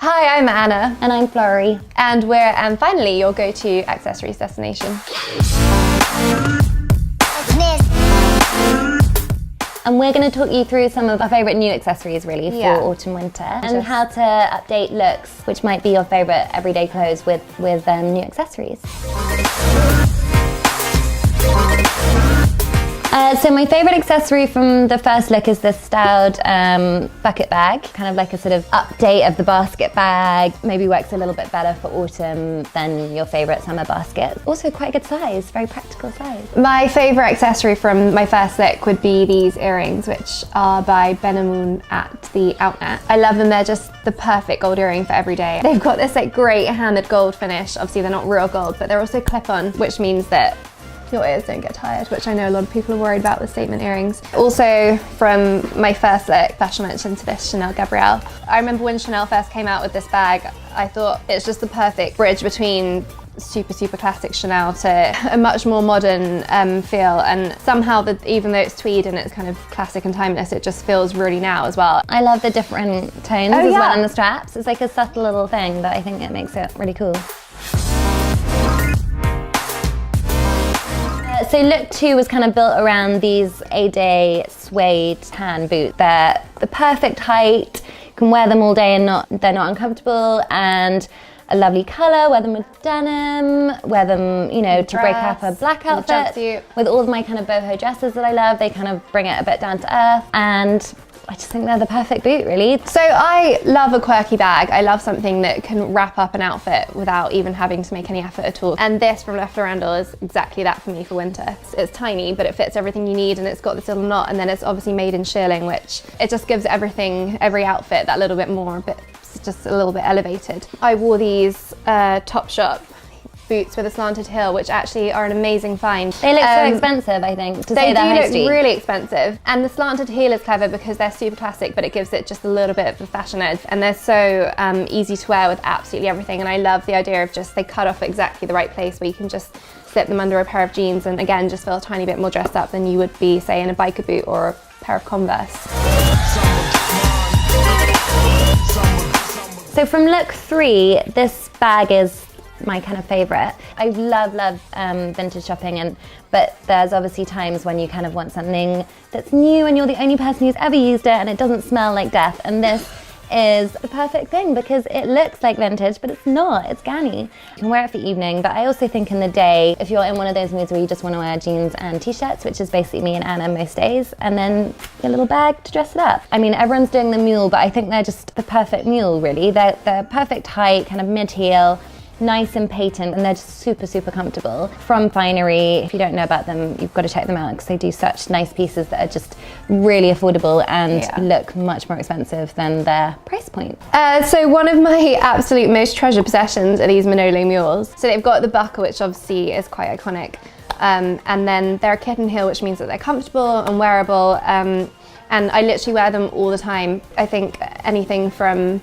Hi, I'm Anna. And I'm Florrie. And we're finally your go-to accessories destination. And we're going to talk you through some of our favourite new accessories really for autumn winter and how to update looks, which might be your favourite everyday clothes with new accessories. So my favourite accessory from the first look is this styled bucket bag, kind of like a sort of update of the basket bag. Maybe works a little bit better for autumn than your favourite summer basket. Also quite a good size, very practical size. My favourite accessory from my first look would be these earrings, which are by Ben & at the Outnet. I love them, they're just the perfect gold earring for every day. They've got this like great hammered gold finish. Obviously they're not real gold, but they're also clip-on, which means that your ears don't get tired, which I know a lot of people are worried about with statement earrings. Also from my first look, special mention to this Chanel Gabrielle. I remember when Chanel first came out with this bag, I thought it's just the perfect bridge between super classic Chanel to a much more modern feel, and somehow even though it's tweed and it's kind of classic and timeless, it just feels really now as well. I love the different tones as well on the straps. It's like a subtle little thing, but I think it makes it really cool. So look 2 was kind of built around these A-Day suede tan boots. They're the perfect height, you can wear them all day and they're not uncomfortable, and a lovely colour, wear them with denim, wear them, you know, to break up a black outfit. With all of my kind of boho dresses that I love, they kind of bring it a bit down to earth, and I just think they're the perfect boot, really. So I love a quirky bag. I love something that can wrap up an outfit without even having to make any effort at all. And this from Left Arundel is exactly that for me for winter. It's tiny, but it fits everything you need, and it's got this little knot, and then it's obviously made in shearling, which it just gives every outfit that little bit more, just a little bit elevated. I wore these Topshop boots with a slanted heel, which actually are an amazing find. They look so expensive, I think, to say they're high street. They do look really expensive, and the slanted heel is clever because they're super classic, but it gives it just a little bit of a fashion edge, and they're so easy to wear with absolutely everything. And I love the idea of just they cut off exactly the right place where you can just slip them under a pair of jeans and again just feel a tiny bit more dressed up than you would be, say, in a biker boot or a pair of Converse. So from look 3, this bag is my kind of favourite. I love vintage shopping, but there's obviously times when you kind of want something that's new and you're the only person who's ever used it and it doesn't smell like death, and this is the perfect thing because it looks like vintage, but it's not, it's Ganni. You can wear it for evening, but I also think in the day, if you're in one of those moods where you just want to wear jeans and t-shirts, which is basically me and Anna most days, and then your little bag to dress it up. I mean, everyone's doing the mule, but I think they're just the perfect mule, really. They're perfect height, kind of mid-heel, nice and patent, and they're just super comfortable. From Finery, if you don't know about them, you've got to check them out because they do such nice pieces that are just really affordable and look much more expensive than their price point. So one of my absolute most treasured possessions are these Manolo mules. So they've got the buckle, which obviously is quite iconic, and then they're a kitten heel, which means that they're comfortable and wearable, and I literally wear them all the time. I think anything from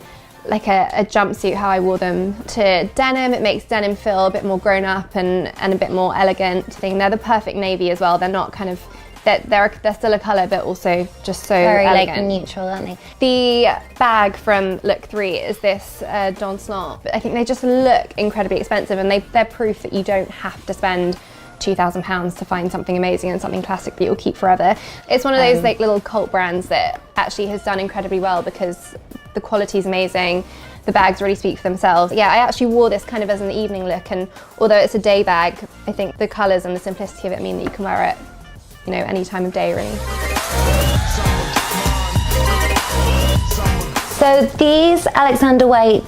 like a jumpsuit, how I wore them, to denim. It makes denim feel a bit more grown up and a bit more elegant. I think they're the perfect navy as well. They're not kind of, they're still a colour, but also just so very elegant. Like neutral, aren't they? The bag from look 3 is this Don Slant. I think they just look incredibly expensive, and they're proof that you don't have to spend £2,000 to find something amazing and something classic that you'll keep forever. It's one of those like little cult brands that actually has done incredibly well because the quality is amazing, the bags really speak for themselves. Yeah, I actually wore this kind of as an evening look, and although it's a day bag, I think the colours and the simplicity of it mean that you can wear it, you know, any time of day really. So these Alexander Whyte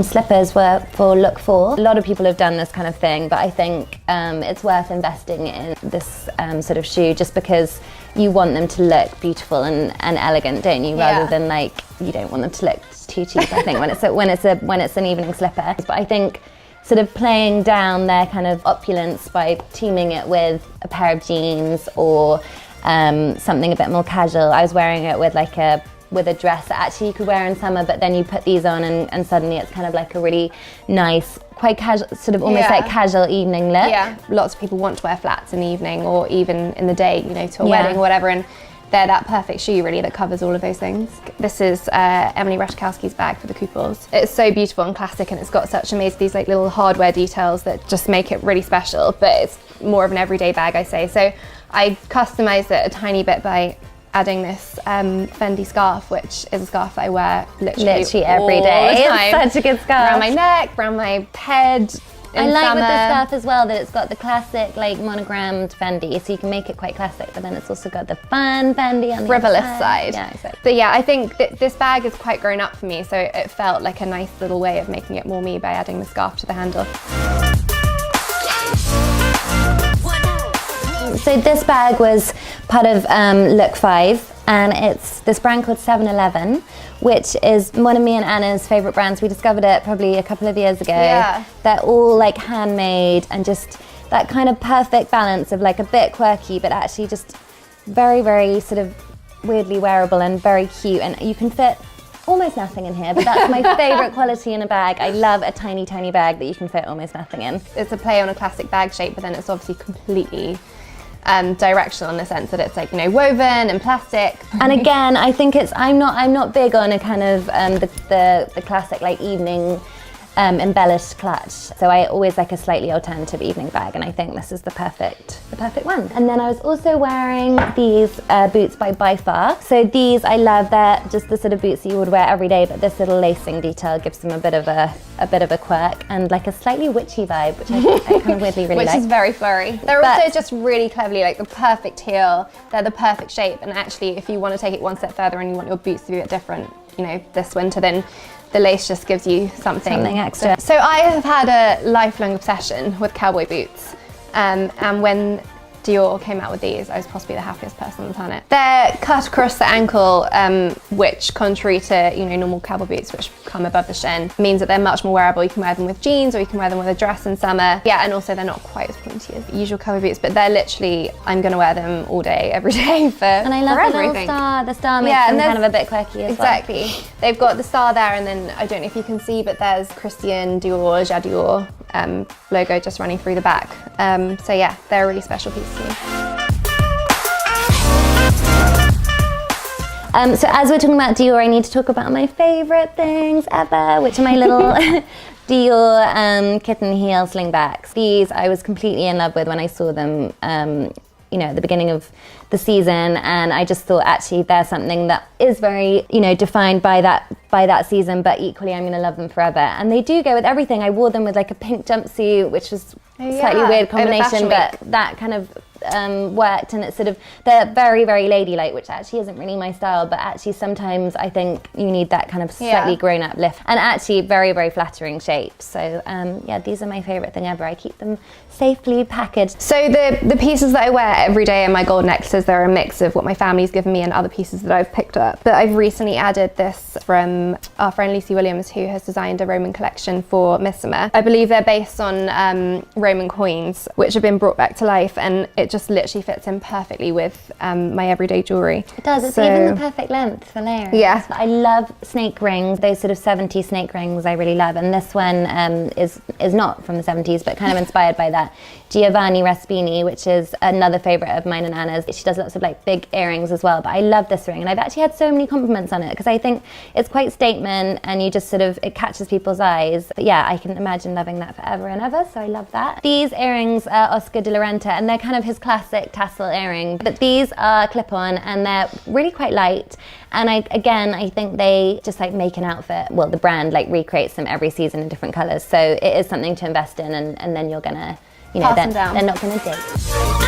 slippers were for look 4. A lot of people have done this kind of thing, but I think it's worth investing in this sort of shoe just because you want them to look beautiful and elegant, don't you? Rather than like, you don't want them to look too cheap, I think, when it's an evening slipper. But I think sort of playing down their kind of opulence by teaming it with a pair of jeans or something a bit more casual. I was wearing it with a dress that actually you could wear in summer, but then you put these on and suddenly it's kind of like a really nice, quite casual, sort of almost like casual evening look. Yeah, lots of people want to wear flats in the evening or even in the day, you know, to a wedding or whatever, and they're that perfect shoe really that covers all of those things. This is Emily Ratajkowski's bag for the couples. It's so beautiful and classic, and it's got such amazing, these like little hardware details that just make it really special, but it's more of an everyday bag, I say. So I customized it a tiny bit by adding this Fendi scarf, which is a scarf that I wear literally every day. It's such a good scarf. Around my neck, around my head. I like with this scarf as well that it's got the classic like monogrammed Fendi, so you can make it quite classic, but then it's also got the fun Fendi on the frivolous side. side. Yeah, exactly. But yeah, I think that this bag is quite grown up for me, so it felt like a nice little way of making it more me by adding the scarf to the handle. So this bag was part of look 5, and it's this brand called 7-Eleven, which is one of me and Anna's favourite brands. We discovered it probably a couple of years ago. Yeah. They're all like handmade and just that kind of perfect balance of like a bit quirky but actually just very, very sort of weirdly wearable and very cute, and you can fit almost nothing in here, but that's my favourite quality in a bag. I love a tiny, tiny bag that you can fit almost nothing in. It's a play on a classic bag shape, but then it's obviously completely directional in the sense that it's like, you know, woven and plastic. And again, I think I'm not big on a kind of the classic like evening embellished clutch. So I always like a slightly alternative evening bag, and I think this is the perfect one. And then I was also wearing these boots by Far. So these I love. They're just the sort of boots that you would wear every day, but this little lacing detail gives them a bit of a quirk and like a slightly witchy vibe, which I kind of weirdly really Which like. is very flurry. They're also just really cleverly like the perfect heel. They're the perfect shape, and actually if you want to take it one step further and you want your boots to be a bit different, you know, this winter, then the lace just gives you something extra. So I have had a lifelong obsession with cowboy boots, and when Dior came out with these, I was possibly the happiest person on the planet. They're cut across the ankle, which, contrary to normal cowboy boots, which come above the shin, means that they're much more wearable. You can wear them with jeans, or you can wear them with a dress in summer. Yeah, and also they're not quite as pointy as the usual cowboy boots, but they're literally, I'm going to wear them all day, every day for And I love the forever, little star. The star makes them kind of a bit quirky as well. Exactly. They've got the star there, and then I don't know if you can see, but there's Christian Dior, Dior logo just running through the back. So yeah, they're a really special piece to me. So as we're talking about Dior, I need to talk about my favourite things ever, which are my little Dior kitten heel slingbacks. These I was completely in love with when I saw them at the beginning of the season, and I just thought actually they're something that is very defined by that season, but equally I'm going to love them forever. And they do go with everything. I wore them with like a pink jumpsuit, which was slightly weird combination, but that kind of worked, and it's sort of, they're very, very ladylike, which actually isn't really my style, but actually sometimes I think you need that kind of slightly grown up lift, and actually very, very flattering shape. So these are my favourite thing ever. I keep them safely packaged. So the pieces that I wear every day in my gold necklaces, they're a mix of what my family's given me and other pieces that I've picked up. But I've recently added this from our friend Lucy Williams, who has designed a Roman collection for Midsummer. I believe they're based on Roman coins, which have been brought back to life, and it just literally fits in perfectly with my everyday jewellery. It does. It's even the perfect length for layering. Yeah. I love snake rings, those sort of 70s snake rings I really love, and this one is not from the 70s, but kind of inspired by that. Giovanni Raspini, which is another favourite of mine and Anna's. She does lots of like big earrings as well, but I love this ring, and I've actually had so many compliments on it because I think it's quite statement, and you just sort of, it catches people's eyes. But yeah, I can imagine loving that forever and ever, so I love that. These earrings are Oscar de la Renta, and they're kind of his classic tassel earring, but these are clip-on and they're really quite light, and I think they just like make an outfit. Well, the brand like recreates them every season in different colours, so it is something to invest in, and then you're gonna, they're not gonna date.